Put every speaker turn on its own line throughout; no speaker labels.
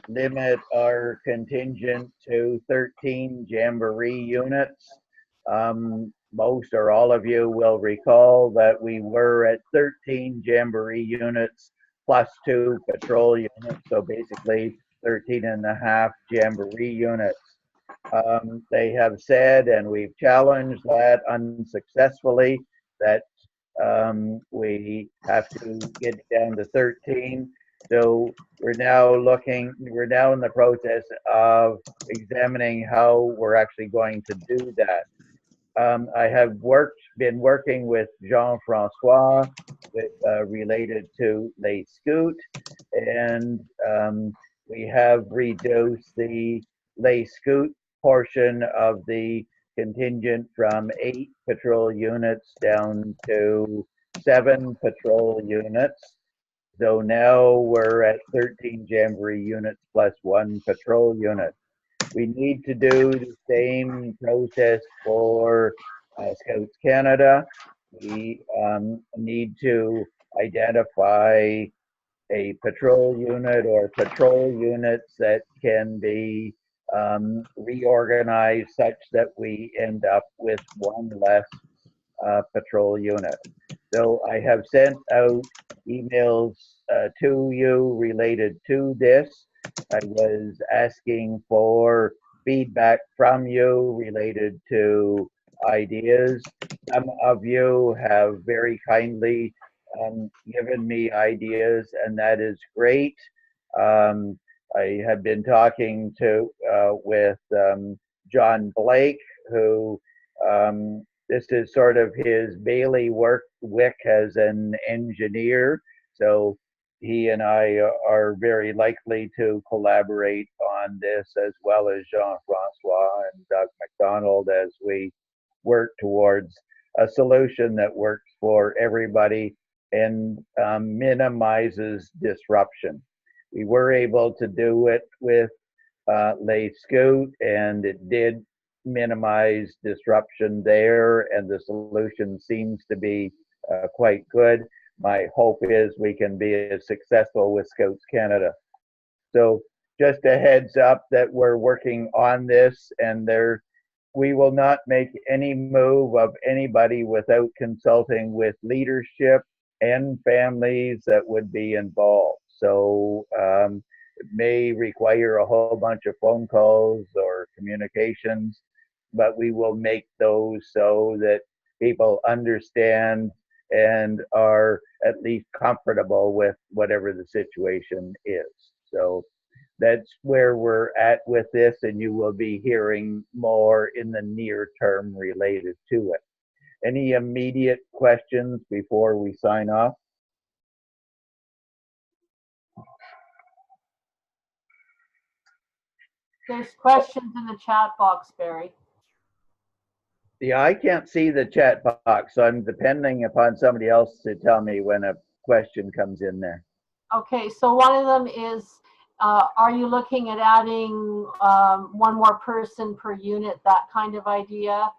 limit our contingent to 13 Jamboree units. Most or all of you will recall that we were at 13 Jamboree units plus 2 patrol units, so basically 13 and a half Jamboree units. They have said, and we've challenged that unsuccessfully, that we have to get down to 13. So we're now in the process of examining how we're actually going to do that. I have been working with Jean-Francois related to Les Scouts, and we have reduced the Les Scout portion of the contingent from 8 patrol units down to 7 patrol units. So now we're at 13 Jamboree units plus 1 patrol unit. We need to do the same process for Scouts Canada. We need to identify a patrol unit or patrol units that can be reorganized such that we end up with 1 less patrol unit. So I have sent out emails to you related to this. I was asking for feedback from you related to ideas. Some of you have very kindly given me ideas, and that is great. I have been talking with John Blake, who this is sort of his bailiwick as an engineer. So he and I are very likely to collaborate on this, as well as Jean-Francois and Doug McDonald, as we work towards a solution that works for everybody and minimizes disruption. We were able to do it with Les Scout, and it did minimize disruption there, and the solution seems to be quite good. My hope is we can be as successful with Scouts Canada. So just a heads up that we're working on this, and we will not make any move of anybody without consulting with leadership and families that would be involved. So it may require a whole bunch of phone calls or communications, but we will make those so that people understand and are at least comfortable with whatever the situation is. So that's where we're at with this, and you will be hearing more in the near term related to it. Any immediate questions before we sign off?
There's questions in the chat box, Barry.
Yeah, I can't see the chat box, so I'm depending upon somebody else to tell me when a question comes in there.
Okay, so one of them is, are you looking at adding 1 more person per unit, that kind of idea?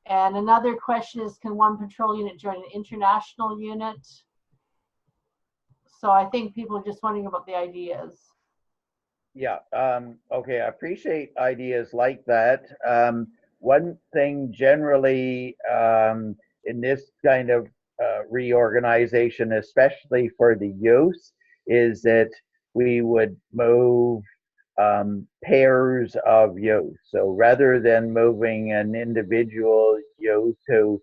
And another question is, can 1 patrol unit join an international unit? So I think people are just wondering about the ideas.
Yeah, okay, I appreciate ideas like that. One thing generally in this kind of reorganization, especially for the youth, is that we would move pairs of youth. So rather than moving an individual youth who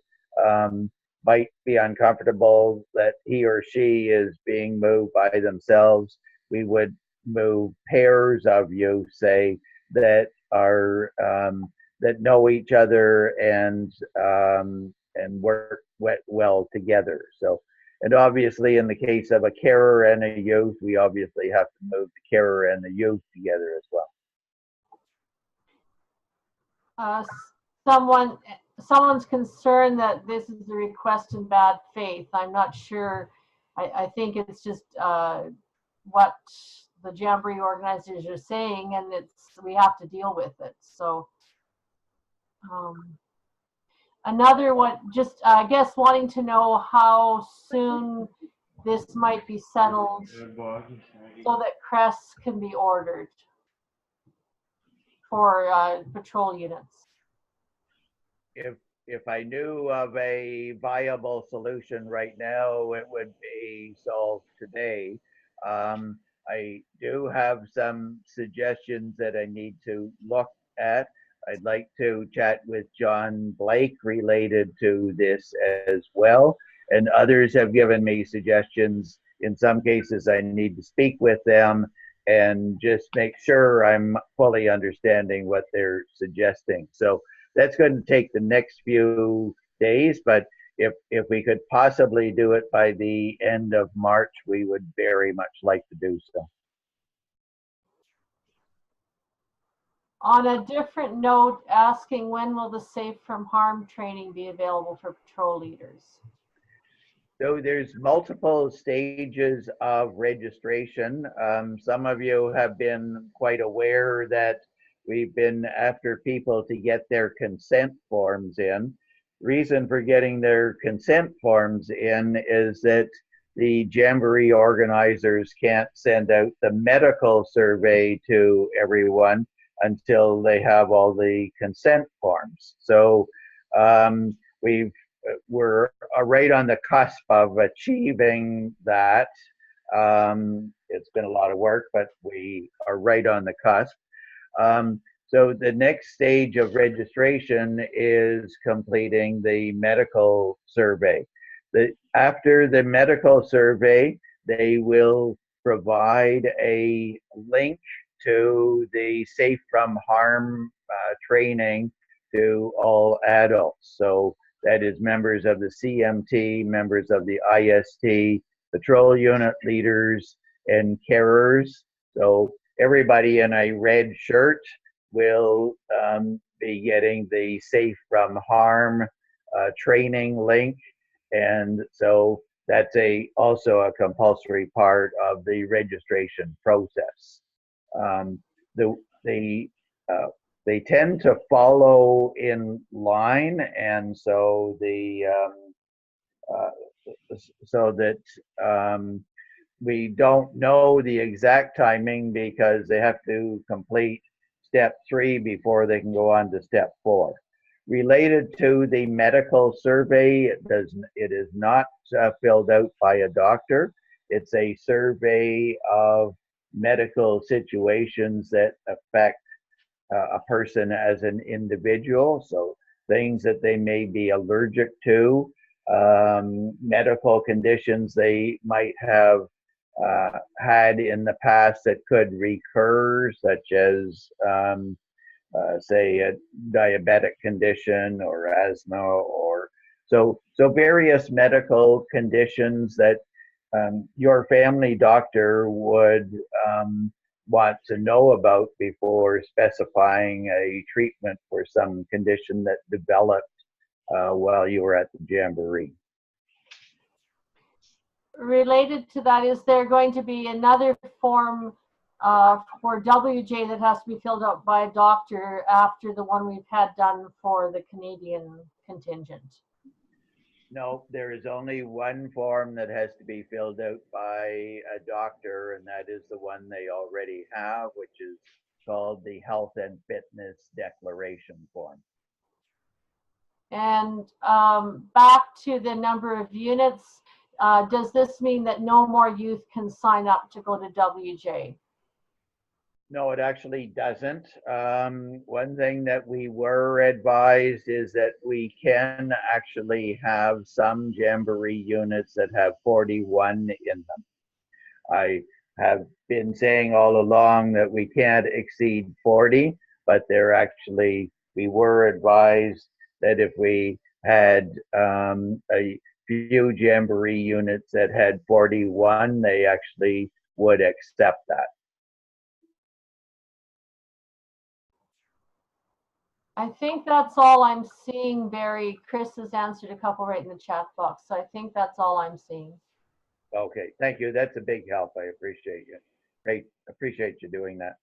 might be uncomfortable that he or she is being moved by themselves, we would move pairs of youth, say, that are that know each other and work well together. So, and obviously in the case of a carer and a youth, we obviously have to move the carer and the youth together as
well. Someone's concerned that this is a request in bad faith. I'm not sure. I think it's just what the Jamboree organizers are saying, and we have to deal with it. So another one, just I guess wanting to know how soon this might be settled so that crests can be ordered for patrol units.
If I knew of a viable solution right now, it would be solved today. I do have some suggestions that I need to look at. I'd like to chat with John Blake related to this as well. And others have given me suggestions. In some cases, I need to speak with them and just make sure I'm fully understanding what they're suggesting. So that's going to take the next few days, but if we could possibly do it by the end of March, we would very much like to do so.
On a different note, asking when will the safe from harm training be available for patrol leaders?
So there's multiple stages of registration. Some of you have been quite aware that we've been after people to get their consent forms in. Reason for getting their consent forms in is that the Jamboree organizers can't send out the medical survey to everyone until they have all the consent forms. So we're right on the cusp of achieving that. It's been a lot of work, but we are right on the cusp. So the next stage of registration is completing the medical survey. After the medical survey, they will provide a link to the Safe from Harm training to all adults. So that is members of the CMT, members of the IST, patrol unit leaders, and carers. So everybody in a red shirt will be getting the Safe from Harm training link. And so that's also a compulsory part of the registration process. They tend to follow in line, and so so that we don't know the exact timing because they have to complete step 3 before they can go on to step 4. Related to the medical survey, it is not filled out by a doctor. It's a survey of medical situations that affect a person as an individual. So things that they may be allergic to, medical conditions they might have had in the past that could recur, such as say a diabetic condition or asthma, or so various medical conditions that your family doctor would want to know about before specifying a treatment for some condition that developed while you were at the Jamboree.
Related to that, is there going to be another form for WJ that has to be filled out by a doctor after the one we've had done for the Canadian contingent?
No, there is only one form that has to be filled out by a doctor, and that is the one they already have, which is called the Health and Fitness Declaration Form.
And back to the number of units, does this mean that no more youth can sign up to go to WJ?
No, it actually doesn't. One thing that we were advised is that we can actually have some Jamboree units that have 41 in them. I have been saying all along that we can't exceed 40, but we were advised that if we had a few Jamboree units that had 41, they actually would accept that.
I think that's all I'm seeing, Barry. Chris has answered a couple right in the chat box, so I think that's all I'm seeing.
Okay, thank you. That's a big help. I appreciate you. Great, appreciate you doing that.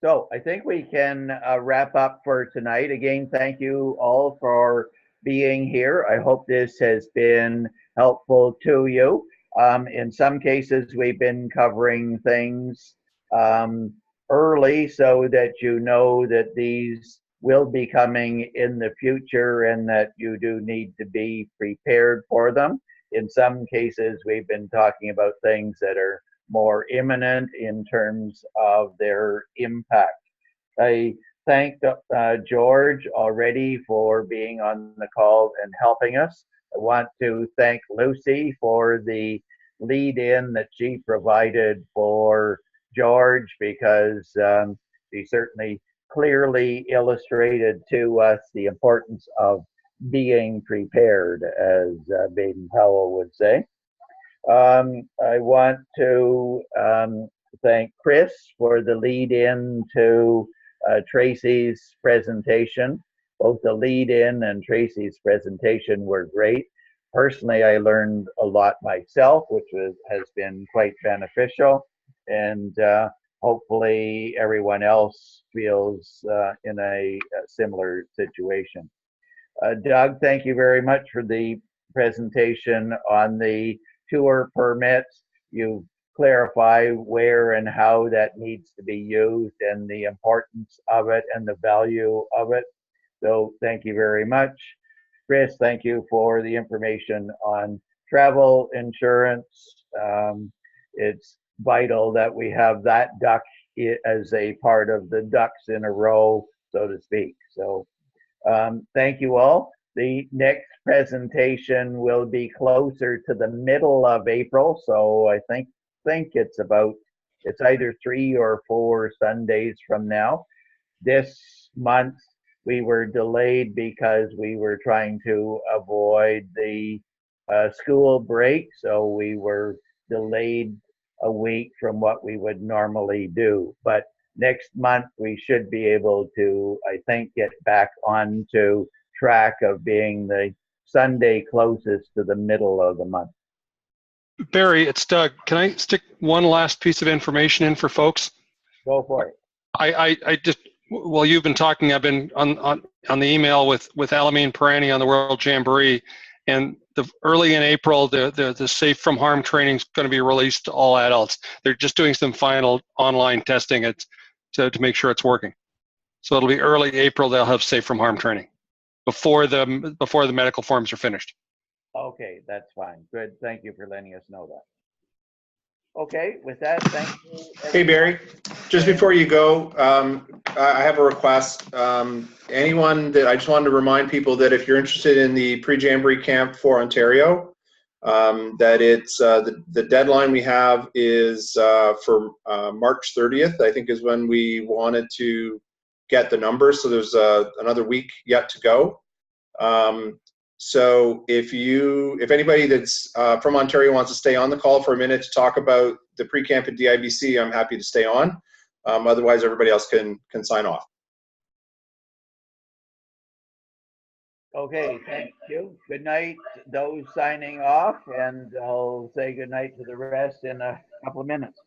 So I think we can wrap up for tonight. Again, thank you all for being here. I hope this has been helpful to you. In some cases, we've been covering things early so that you know that these will be coming in the future and that you do need to be prepared for them. In some cases, we've been talking about things that are more imminent in terms of their impact. I thank George already for being on the call and helping us. I want to thank Lucy for the lead in that she provided for George because she certainly clearly illustrated to us the importance of being prepared, as Baden Powell would say. I want to thank Chris for the lead in to Tracy's presentation. Both the lead in and Tracy's presentation were great. Personally, I learned a lot myself, which has been quite beneficial. And hopefully everyone else feels in a similar situation. Doug, thank you very much for the presentation on the tour permits. You clarify where and how that needs to be used and the importance of it and the value of it. So thank you very much. Chris, thank you for the information on travel insurance. It's vital that we have that duck as a part of the ducks in a row, so to speak. So thank you all. The next presentation will be closer to the middle of April, so I think it's either 3 or 4 Sundays from now. This month we were delayed because we were trying to avoid the school break, so we were delayed a week from what we would normally do. But next month we should be able to, I think, get back onto track of being the Sunday closest to the middle of the month.
Barry, it's Doug. Can I stick one last piece of information in for folks?
Go for it.
I just, while you've been talking, I've been on the email with Alameen Pirani on the World Jamboree, and early in April, the Safe from Harm training is going to be released to all adults. They're just doing some final online testing to make sure it's working. So it'll be early April. They'll have Safe from Harm training before the medical forms are finished.
Okay, that's fine. Good. Thank you for letting us know that. Okay, with that, thank you. Everyone.
Hey, Barry, just before you go, I have a request. Anyone that I just wanted to remind people that if you're interested in the pre-Jamboree camp for Ontario, that it's the deadline we have is for March 30th, I think is when we wanted to get the numbers. So there's another week yet to go. So if anybody that's from Ontario wants to stay on the call for a minute to talk about the pre-camp at DIBC, I'm happy to stay on. Otherwise, everybody else can sign off.
Okay, thank you. Good night, those signing off, and I'll say good night to the rest in a couple of minutes.